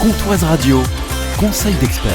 Comptoise Radio, conseil d'expert.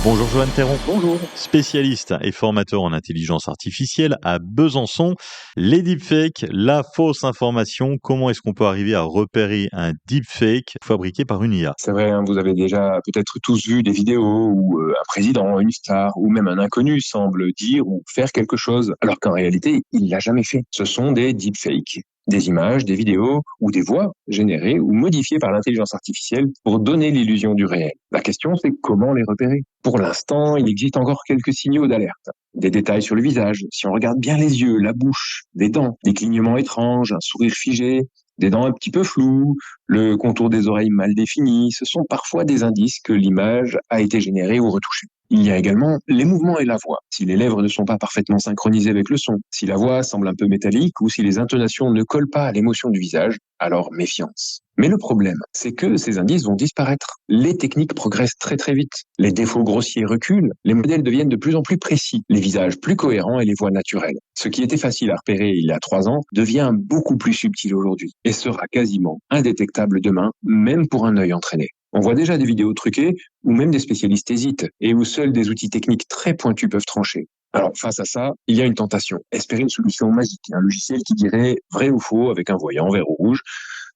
Bonjour Joanne Théron. Bonjour. Spécialiste et formateur en intelligence artificielle à Besançon. Les deepfakes, la fausse information, comment est-ce qu'on peut arriver à repérer un deepfake fabriqué par une IA? C'est vrai, vous avez déjà peut-être tous vu des vidéos où un président, une star ou même un inconnu semble dire ou faire quelque chose, alors qu'en réalité, il l'a jamais fait. Ce sont des deepfakes. Des images, des vidéos ou des voix générées ou modifiées par l'intelligence artificielle pour donner l'illusion du réel. La question, c'est comment les repérer. Pour l'instant, il existe encore quelques signaux d'alerte. Des détails sur le visage, si on regarde bien les yeux, la bouche, des dents, des clignements étranges, un sourire figé, des dents un petit peu floues, le contour des oreilles mal défini, ce sont parfois des indices que l'image a été générée ou retouchée. Il y a également les mouvements et la voix. Si les lèvres ne sont pas parfaitement synchronisées avec le son, si la voix semble un peu métallique ou si les intonations ne collent pas à l'émotion du visage, alors méfiance. Mais le problème, c'est que ces indices vont disparaître. Les techniques progressent très très vite. Les défauts grossiers reculent, les modèles deviennent de plus en plus précis, les visages plus cohérents et les voix naturelles. Ce qui était facile à repérer il y a 3 ans devient beaucoup plus subtil aujourd'hui et sera quasiment indétectable demain, même pour un œil entraîné. On voit déjà des vidéos truquées où même des spécialistes hésitent et où seuls des outils techniques très pointus peuvent trancher. Alors face à ça, il y a une tentation, espérer une solution magique, un logiciel qui dirait vrai ou faux avec un voyant vert ou rouge,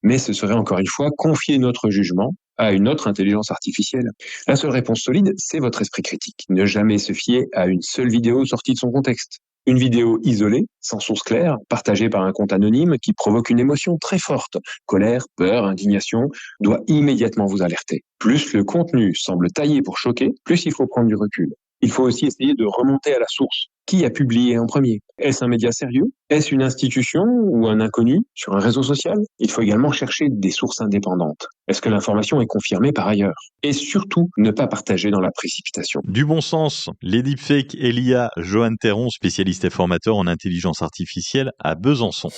mais ce serait encore une fois confier notre jugement à une autre intelligence artificielle. La seule réponse solide, c'est votre esprit critique. Ne jamais se fier à une seule vidéo sortie de son contexte. Une vidéo isolée, sans source claire, partagée par un compte anonyme qui provoque une émotion très forte, colère, peur, indignation, doit immédiatement vous alerter. Plus le contenu semble taillé pour choquer, plus il faut prendre du recul. Il faut aussi essayer de remonter à la source. Qui a publié en premier? Est-ce un média sérieux? Est-ce une institution ou un inconnu sur un réseau social? Il faut également chercher des sources indépendantes. Est-ce que l'information est confirmée par ailleurs? Et surtout, ne pas partager dans la précipitation. Du bon sens, les deepfakes et l'IA, Joanne Théron, spécialiste et formateur en intelligence artificielle à Besançon.